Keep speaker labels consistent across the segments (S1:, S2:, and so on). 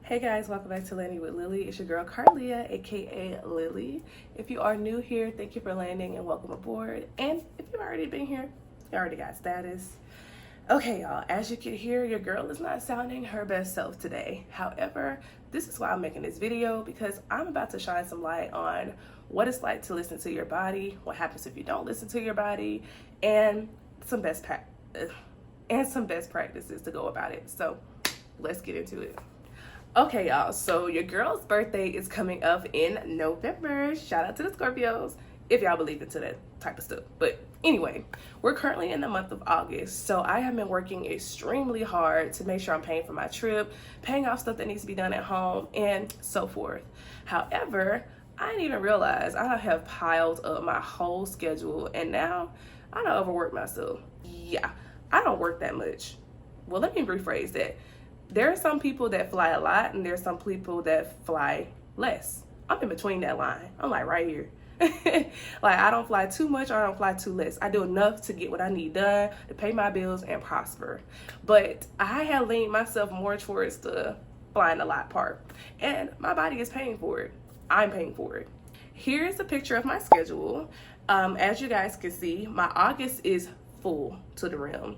S1: Hey guys, welcome back to Landing with Lily. It's your girl Karliya, aka Lily. If you are new here, thank you for landing and welcome aboard. And if you've already been here, you already got status. Okay, y'all, as you can hear, your girl is not sounding her best self today. However, this is why I'm making this video, because I'm about to shine some light on what it's like to listen to your body, what happens if you don't listen to your body, and some best practices to go about it. So let's get into it. Okay, y'all, so your girl's birthday is coming up in November. Shout out to the Scorpios, if y'all believe into that type of stuff. But anyway, we're currently in the month of August, so I have been working extremely hard to make sure I'm paying for my trip, paying off stuff that needs to be done at home, and so forth. However, I didn't even realize I have piled up my whole schedule, and now I don't overwork myself. Yeah, I don't work that much. Well, let me rephrase that. There are some people that fly a lot, and there's some people that fly less. I'm in between that line. I'm like right here. Like, I don't fly too much or I don't fly too less. I do enough to get what I need done, to pay my bills and prosper. But I have leaned myself more towards the flying a lot part, and my body is paying for it. I'm paying for it. Here's a picture of my schedule. As you guys can see, my August is full to the rim.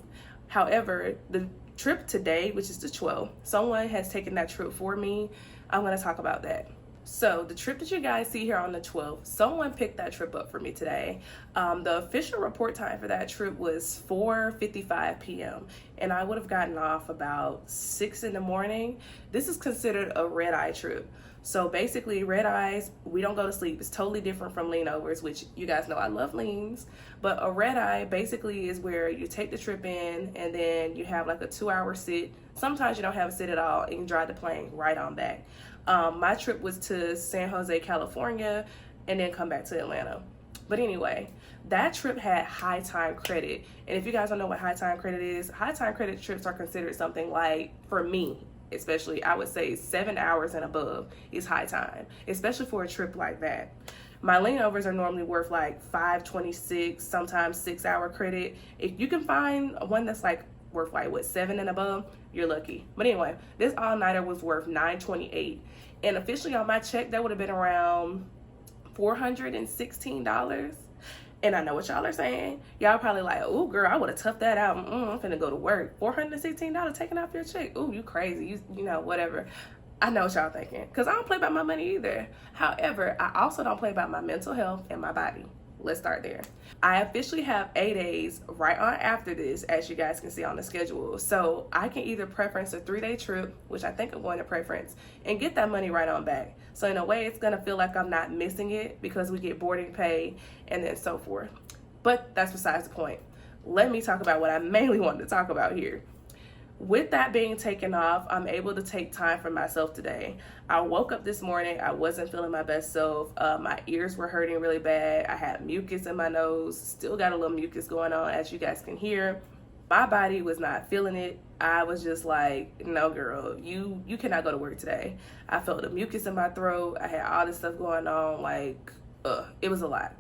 S1: However, the trip today, which is the 12th, someone has taken that trip for me. I'm going to talk about that. So the trip that you guys see here on the 12th, someone picked that trip up for me today. The official report time for that trip was 4:55 p.m. and I would have gotten off about 6 in the morning. This is considered a red eye trip. So basically, red eyes, we don't go to sleep. It's totally different from lean overs, which you guys know I love leans. But a red eye basically is where you take the trip in and then you have like a 2-hour sit. Sometimes you don't have a sit at all and you drive the plane right on back. My trip was to San Jose, California, and then come back to Atlanta. But anyway, that trip had high time credit. And if you guys don't know what high time credit is, high time credit trips are considered something like, for me, especially, I would say 7 hours and above is high time, especially for a trip like that. My lean overs are normally worth like $5.26, sometimes 6-hour credit. If you can find one that's like worth like 7 and above, you're lucky. But anyway, this all-nighter was worth $9.28, and officially on my check that would have been around $416. And I know what y'all are saying. Y'all probably like, oh girl, I would have toughed that out. I'm finna go to work. $416 taking off your check. Ooh, you crazy. You know, whatever. I know what y'all thinking, because I don't play by my money either. However, I also don't play by my mental health and my body. Let's start there. I officially have 8 days right on after this, as you guys can see on the schedule. So I can either preference a 3-day trip, which I think I'm going to preference, and get that money right on back. So in a way, it's going to feel like I'm not missing it because we get boarding pay and then so forth. But that's besides the point. Let me talk about what I mainly wanted to talk about here. With that being taken off, I'm able to take time for myself today. I woke up this morning, I wasn't feeling my best self. My ears were hurting really bad. I had mucus in my nose, still got a little mucus going on, as you guys can hear. My body was not feeling it. I was just like, no girl, you cannot go to work today. I felt the mucus in my throat. I had all this stuff going on, like, it was a lot.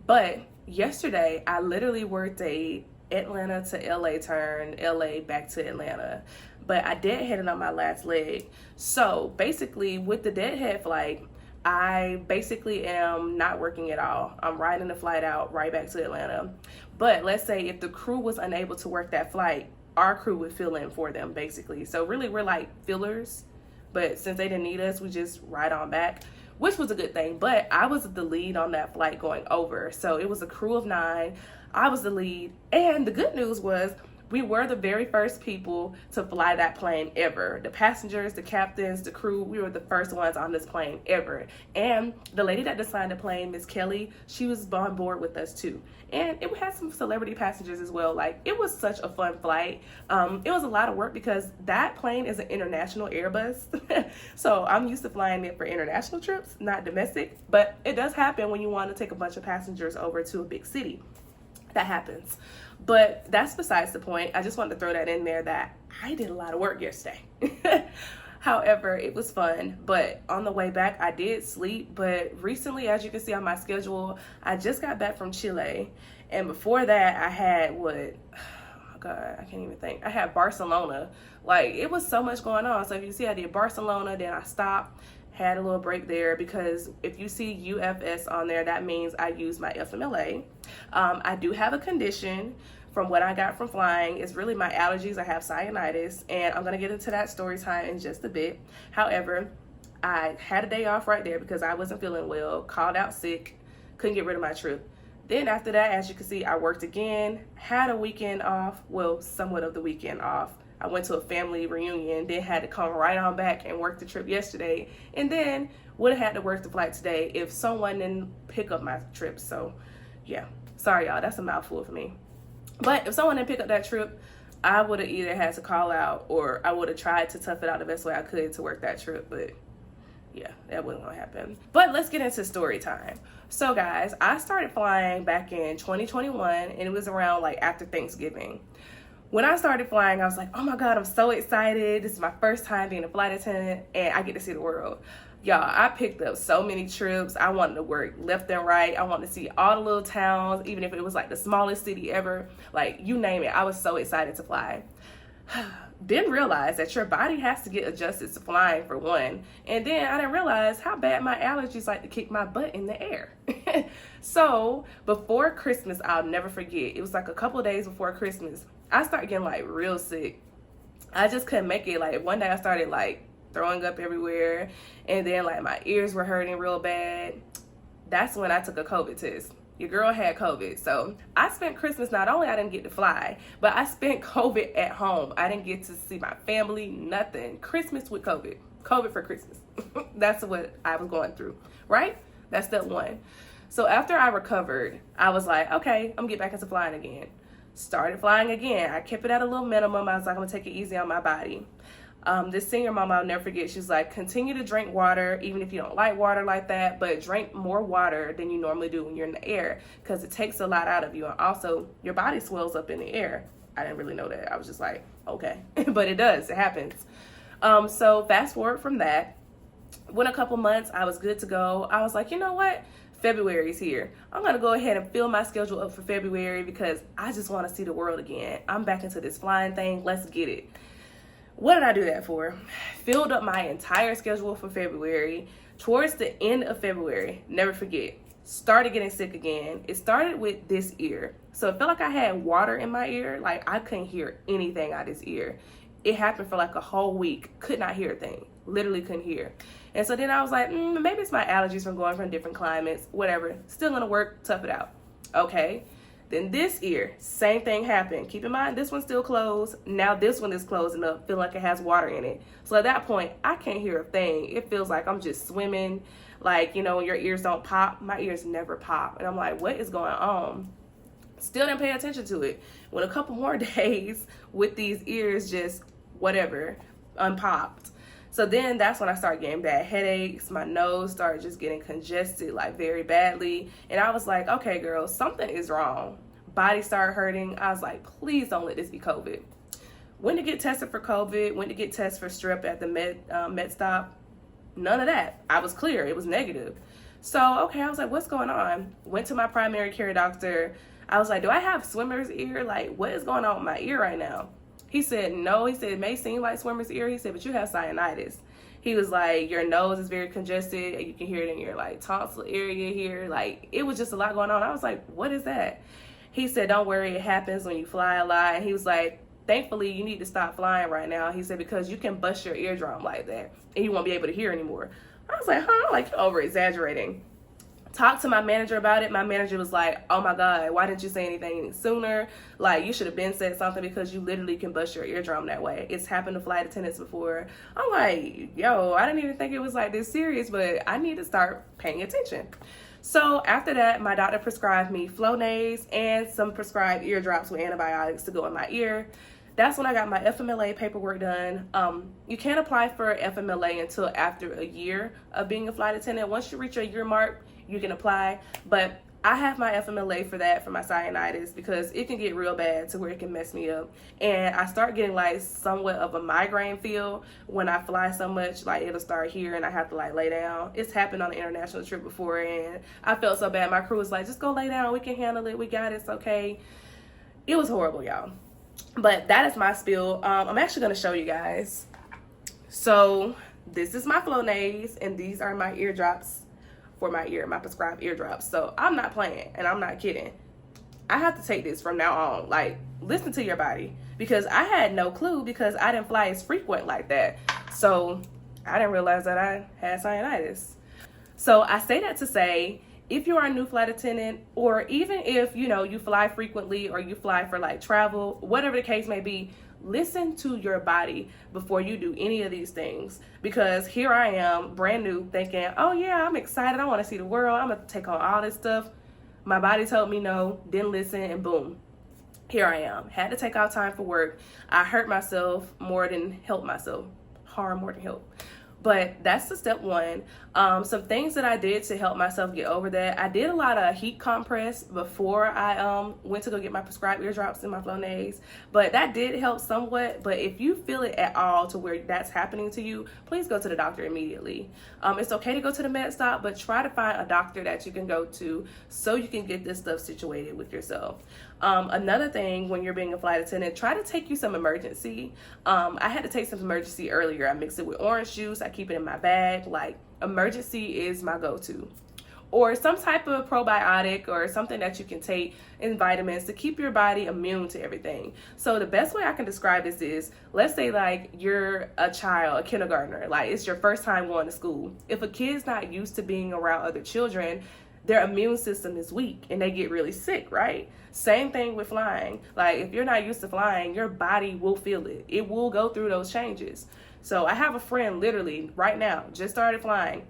S1: But yesterday, I literally worked a Atlanta to LA turn, LA back to Atlanta. But I deadheaded on my last leg. So basically with the deadhead flight, I basically am not working at all. I'm riding the flight out right back to Atlanta. But let's say if the crew was unable to work that flight, our crew would fill in for them basically. So really we're like fillers, but since they didn't need us, we just ride on back, which was a good thing. But I was the lead on that flight going over. So it was a crew of 9. I was the lead, and the good news was we were the very first people to fly that plane ever. The passengers, the captains, the crew, we were the first ones on this plane ever. And the lady that designed the plane, Miss Kelly, she was on board with us too. And it had some celebrity passengers as well. Like, it was such a fun flight. It was a lot of work because that plane is an international Airbus. So I'm used to flying it for international trips, not domestic. But it does happen when you want to take a bunch of passengers over to a big city. That happens. But that's besides the point. I just wanted to throw that in there that I did a lot of work yesterday. However, it was fun. But on the way back, I did sleep. But recently, as you can see on my schedule, I just got back from Chile. And before that, I had God, I can't even think. I had Barcelona. Like, it was so much going on. So if you see, I did Barcelona, then I stopped, had a little break there, because if you see UFS on there, that means I use my FMLA. I do have a condition from what I got from flying. It's really my allergies. I have sinusitis, and I'm going to get into that story time in just a bit. However, I had a day off right there because I wasn't feeling well, called out sick, couldn't get rid of my trip. Then after that, as you can see, I worked again, had a weekend off, well, somewhat of the weekend off. I went to a family reunion, then had to come right on back and work the trip yesterday, and then would have had to work the flight today if someone didn't pick up my trip. So yeah, sorry y'all, that's a mouthful for me. But if someone didn't pick up that trip, I would have either had to call out, or I would have tried to tough it out the best way I could to work that trip. But yeah, that wasn't gonna happen. But let's get into story time. So guys, I started flying back in 2021, and it was around like after Thanksgiving. When I started flying, I was like, oh my God, I'm so excited. This is my first time being a flight attendant, and I get to see the world. Y'all, I picked up so many trips. I wanted to work left and right. I wanted to see all the little towns, even if it was like the smallest city ever. Like, you name it. I was so excited to fly. Didn't realize that your body has to get adjusted to flying, for one. And then I didn't realize how bad my allergies like to kick my butt in the air. So before Christmas, I'll never forget. It was like a couple of days before Christmas. I started getting like real sick. I just couldn't make it. Like, one day I started like throwing up everywhere, and then like my ears were hurting real bad. That's when I took a COVID test. Your girl had COVID. So I spent Christmas, not only I didn't get to fly, but I spent COVID at home. I didn't get to see my family, nothing. Christmas with COVID. COVID for Christmas. That's what I was going through, right? That's step one. So after I recovered, I was like, okay, I'm gonna get back into flying again. Started flying again. I kept it at a little minimum. I was like, I'm gonna take it easy on my body. This senior mom, I'll never forget, she's like, continue to drink water, even if you don't like water like that, but drink more water than you normally do when you're in the air, because it takes a lot out of you, and also your body swells up in the air. I didn't really know that. I was just like, okay. But it does, it happens. So fast forward from that, went a couple months, I was good to go. I was like, you know what? February's here. I'm gonna go ahead and fill my schedule up for February, because I just want to see the world again. I'm back into this flying thing. Let's get it. What did I do that for? Filled up my entire schedule for February. Towards the end of February, never forget, started getting sick again. It started with this ear. So it felt like I had water in my ear. Like, I couldn't hear anything out of this ear. It happened for like a whole week. Could not hear a thing. Literally couldn't hear. And so then I was like, maybe it's my allergies from going from different climates, whatever. Still gonna work, tough it out. Okay. Then this ear, same thing happened. Keep in mind, this one's still closed. Now this one is closing up, feeling like it has water in it. So at that point, I can't hear a thing. It feels like I'm just swimming. Like, you know, when your ears don't pop, my ears never pop. And I'm like, what is going on? Still didn't pay attention to it. Went a couple more days with these ears just whatever, unpopped. So then that's when I started getting bad headaches. My nose started just getting congested, like very badly. And I was like, okay, girl, something is wrong. Body started hurting. I was like, please don't let this be COVID. Went to get tested for COVID, went to get tested for strep at the med stop. None of that. I was clear. It was negative. So, okay, I was like, what's going on? Went to my primary care doctor. I was like, do I have swimmer's ear? Like, what is going on with my ear right now? He said, no. He said, it may seem like swimmer's ear. He said, but you have sinusitis. He was like, your nose is very congested, and you can hear it in your like tonsil area here. Like, it was just a lot going on. I was like, what is that? He said, don't worry, it happens when you fly a lot. And he was like, thankfully, you need to stop flying right now. He said, because you can bust your eardrum like that, and you won't be able to hear anymore. I was like, huh? Like, you're over exaggerating. Talked to my manager about it. My manager was like, oh my God, why didn't you say anything sooner? Like, you should have been said something, because you literally can bust your eardrum that way. It's happened to flight attendants before. I'm like, yo, I didn't even think it was like this serious, but I need to start paying attention. So after that, my doctor prescribed me Flonase and some prescribed ear drops with antibiotics to go in my ear. That's when I got my FMLA paperwork done. You can't apply for FMLA until after a year of being a flight attendant. Once you reach a year mark, you can apply, but I have my FMLA for that, for my sinusitis, because it can get real bad to where it can mess me up. And I start getting like somewhat of a migraine feel when I fly so much. Like, it'll start here and I have to like lay down. It's happened on an international trip before, and I felt so bad. My crew was like, just go lay down, we can handle it, we got it, it's okay. It was horrible, y'all. But that is my spiel. I'm actually going to show you guys. So this is my Flonase, and these are my eardrops for my ear, my prescribed eardrops. So I'm not playing, and I'm not kidding. I have to take this from now on. Like, listen to your body, because I had no clue, because I didn't fly as frequent like that. So I didn't realize that I had sinusitis. So I say that to say, if you are a new flight attendant, or even if, you know, you fly frequently, or you fly for like travel, whatever the case may be, listen to your body before you do any of these things. Because here I am, brand new, thinking, oh yeah, I'm excited, I want to see the world, I'm gonna take on all this stuff. My body told me no, didn't listen, and boom, here I am. Had to take out time for work. I hurt myself more than helped myself. Harm more than help. But that's the step one. Some things that I did to help myself get over that. I did a lot of heat compress before I went to go get my prescribed eardrops and my Flonase. But that did help somewhat. But if you feel it at all to where that's happening to you, please go to the doctor immediately. It's okay to go to the med stop, but try to find a doctor that you can go to so you can get this stuff situated with yourself. Another thing, when you're being a flight attendant, try to take you some emergency. I had to take some emergency earlier. I mixed it with orange juice. I keep it in my bag. Like, emergency is my go-to. Or some type of probiotic, or something that you can take in vitamins to keep your body immune to everything. So the best way I can describe this is, let's say like you're a child, a kindergartner, like it's your first time going to school. If a kid's not used to being around other children, their immune system is weak and they get really sick, right? Same thing with flying. Like, if you're not used to flying, your body will feel it. It will go through those changes. So I have a friend literally right now, just started flying.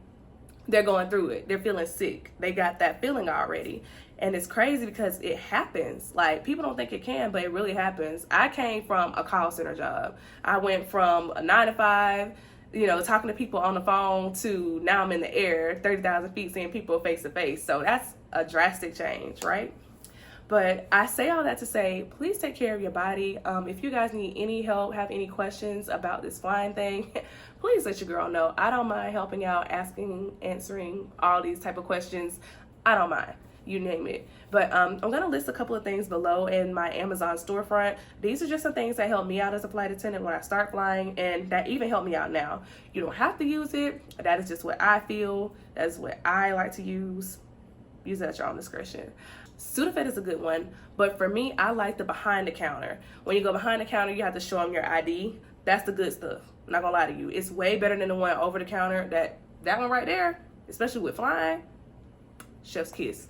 S1: They're going through it. They're feeling sick. They got that feeling already. And it's crazy because it happens. Like, people don't think it can, but it really happens. I came from a call center job. I went from a 9 to 5, you know, talking to people on the phone, to now I'm in the air, 30,000 feet, seeing people face to face. So that's a drastic change, right? But I say all that to say, please take care of your body. If you guys need any help, have any questions about this flying thing, please let your girl know. I don't mind helping out, asking, answering all these type of questions. I don't mind. You name it. But I'm going to list a couple of things below in my Amazon storefront. These are just some things that helped me out as a flight attendant when I start flying, and that even help me out now. You don't have to use it. That is just what I feel. That's what I like to use. Use it at your own discretion. Sudafed is a good one, but for me, I like the behind the counter. When you go behind the counter, you have to show them your ID. That's the good stuff. I'm not gonna lie to you. It's way better than the one over the counter. That one right there, especially with flying, chef's kiss.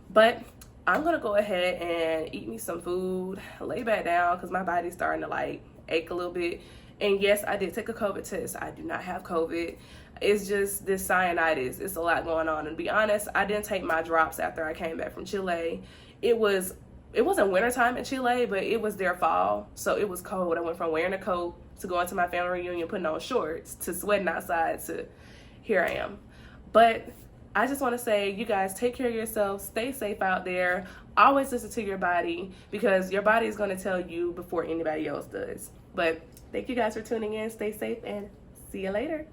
S1: But I'm gonna go ahead and eat me some food, lay back down, because my body's starting to like ache a little bit. And yes, I did take a COVID test. I do not have COVID. It's just this sinusitis. It's a lot going on. And to be honest, I didn't take my drops after I came back from Chile. It wasn't wintertime in Chile, but it was their fall. So it was cold. I went from wearing a coat to going to my family reunion, putting on shorts, to sweating outside, to here I am. But I just want to say, you guys take care of yourselves. Stay safe out there. Always listen to your body, because your body is going to tell you before anybody else does. But thank you guys for tuning in. Stay safe and see you later.